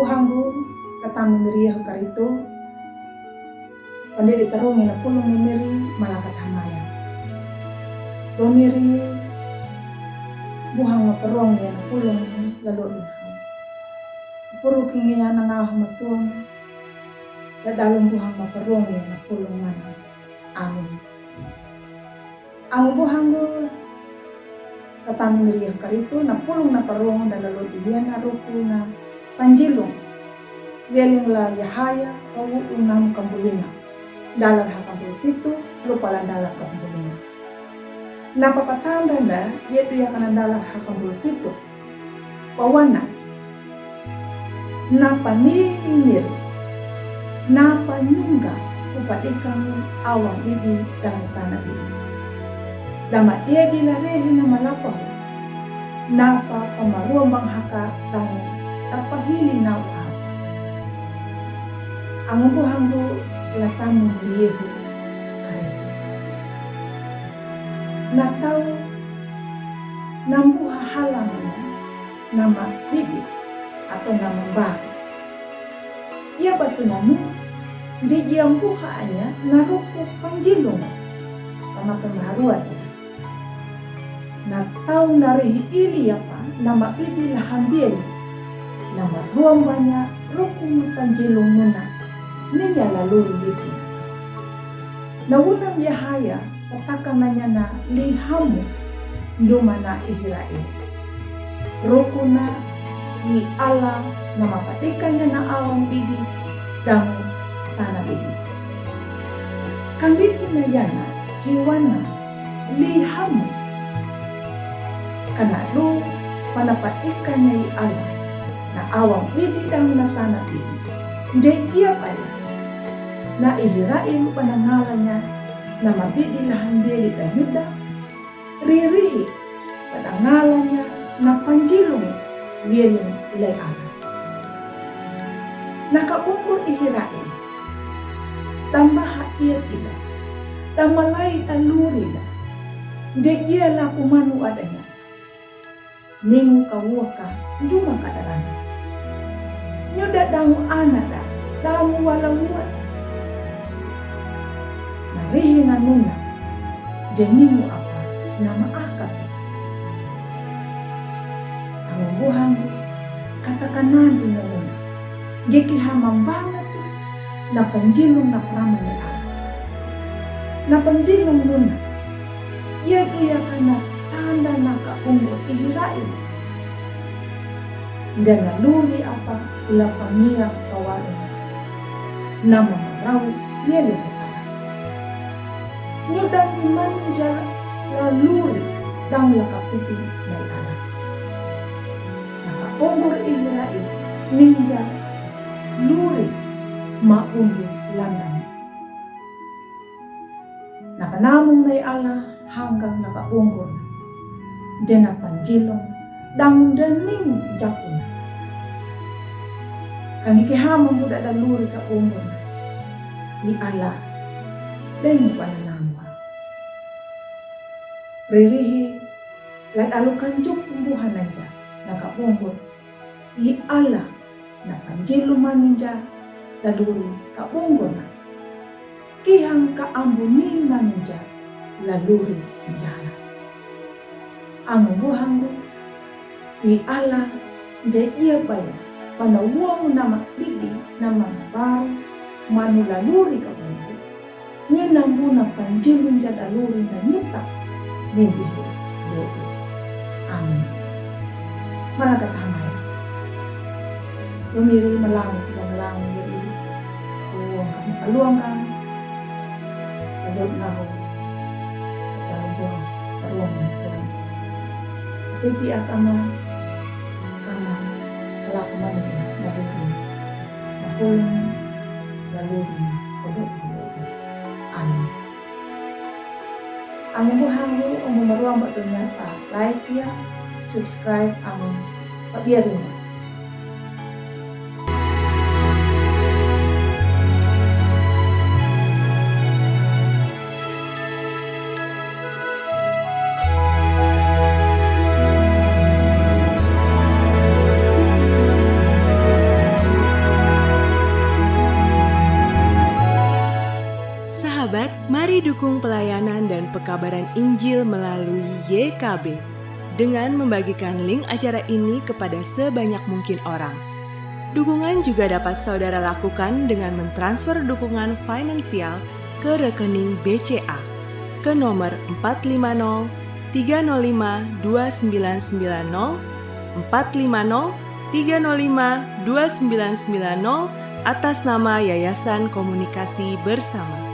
buhanggu katami miriah karito pandai ditarungi na pulong ni miri malakat hamaya. Domiri buhang maperong ya na pulong lalo minhaw. Puro kingiya na nga matuang dadalong buhang maperong ya na pulong mana. Amin. Ang buhanggu katami miriah karito na pulong na parong na lalo iyan na rupo na panjilong. Leling la Yahaya kawu unam kambulina. Dalar hakambul pito lupa lang dalar kambulina. Napapatanda na yaitu ya kana dalar hakambul pito. Pawana napaningir napanyungga upadikan awang bibi dan tanah bibi. Dama ia dilarehi na malapang napa pamaruambang haka dan tapahili na uhap. Ang buhanggo latang liyehu karito. Natau nambuha halamnya nama bibi atau nama baru. Ia batu nanu di jambuhaannya naruku panjilung sama pembaruan. Natau narihi ili apa nama bibi lahambieli nama ruang banyak ruku panjilung nuna ninya lalu bibi. Nawunang Yahaya patakananya na lihamu ndumana Israel. Rukuna ni Allah nama patikannya na awang bibi dan tanah bibi. Kambiti na yana hiwana lihamu kana lu panapatikannya i Allah na awang bibi dan na tanah bibi. Jadi apa ya? Na Israel panangalannya nama bibi lahandeli dan Yuda ririhi panangalannya na panjilong lieling ilay Allah. Nakaungkol Israel tambah ia tidak tamalay aluri la de ia la kumanu adanya ningu kawuka juma kadarana nyoda damu anada damu walawuat narihi nanunya denimu apa nama akal ang buhang katakan nanti nanunya geki hamam banget na panjilong na praman ni Allah na panjilong nuna ia dia kana tanda na kaunggo Israel dan naluri apa lapania kawarin nama marau yele kata nyudan manja laluri dang lakapipi na Allah nakaunggo Israel ninja luri maundu landang nakanamong na Allah hanggang nakaunggo na dena panjilong dang daning jakun kanikihamang budak dan luri ka umur ni Allah dengan pananamwa ririhi lan alukan juk tumbuhan aja nakabungkot ni Allah na panjilong manunja laluri ka unggo na kihang ka ambuni manunja laluri njala ang buhanggo ni Allah de ia baya panawang nama bibi nama baru manu laluri ka unggo ni nambu na panjilong ja laluri na nyuta ni bibi doa. Amin. Malakat hamay lumiri malang diri kaluang ka alod na ho kaluang paruang bibi akama kalakuman niya naluri napulong laluri na kodok. Amin. Ang buhanggo ang bumaruang batunya pa like ya subscribe ang pabiyarin mo. pelayanan dan pekabaran Injil melalui YKB dengan membagikan link acara ini kepada sebanyak mungkin orang. Dukungan juga dapat saudara lakukan dengan mentransfer dukungan finansial ke rekening BCA ke nomor 450 305 2990 450 305 2990 atas nama Yayasan Komunikasi Bersama.